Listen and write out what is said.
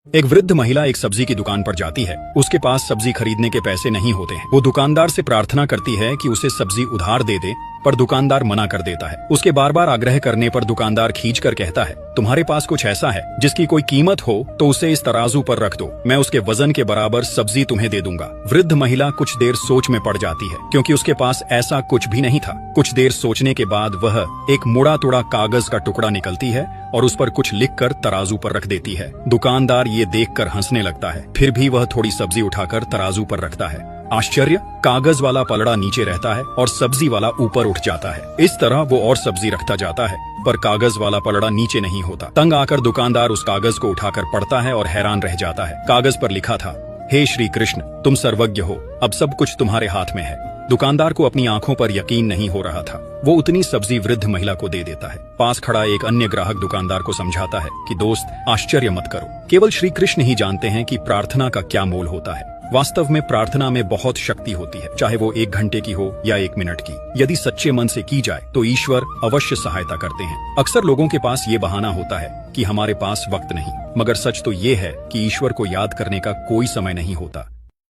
एक वृद्ध महिला एक सब्जी की दुकान पर जाती है। उसके पास सब्जी खरीदने के पैसे नहीं होते हैं। वो दुकानदार से प्रार्थना करती है कि उसे सब्जी उधार दे दे, पर दुकानदार मना कर देता है। उसके बार बार आग्रह करने पर दुकानदार खींचकर कहता है, तुम्हारे पास कुछ ऐसा है जिसकी कोई कीमत हो तो उसे इस तराजू पर रख दो, मैं उसके वजन के बराबर सब्जी तुम्हें दे दूंगा। वृद्ध महिला कुछ देर सोच में पड़ जाती है, क्योंकि उसके पास ऐसा कुछ भी नहीं था। कुछ देर सोचने के बाद वह एक मुड़ा तुड़ा कागज का टुकड़ा निकलती है और उस पर कुछ लिखकर तराजू पर रख देती है। दुकानदार ये देखकर हंसने लगता है, फिर भी वह थोड़ी सब्जी उठाकर तराजू पर रखता है। आश्चर्य, कागज वाला पलड़ा नीचे रहता है और सब्जी वाला ऊपर उठ जाता है। इस तरह वो और सब्जी रखता जाता है, पर कागज वाला पलड़ा नीचे नहीं होता। तंग आकर दुकानदार उस कागज को उठाकर पढ़ता है और हैरान रह जाता है। कागज पर लिखा था, हे श्री कृष्ण, तुम सर्वज्ञ हो, अब सब कुछ तुम्हारे हाथ में है। दुकानदार को अपनी आंखों पर यकीन नहीं हो रहा था। वो उतनी सब्जी वृद्ध महिला को दे देता है। पास खड़ा एक अन्य ग्राहक दुकानदार को समझाता है कि दोस्त, आश्चर्य मत करो, केवल श्री कृष्ण ही जानते हैं कि प्रार्थना का क्या मोल होता है। वास्तव में प्रार्थना में बहुत शक्ति होती है, चाहे वो 1 घंटे की हो या 1 मिनट की। यदि सच्चे मन से की जाए तो ईश्वर अवश्य सहायता करते हैं। अक्सर लोगों के पास ये बहाना होता है कि हमारे पास वक्त नहीं, मगर सच तो ये है कि ईश्वर को याद करने का कोई समय नहीं होता।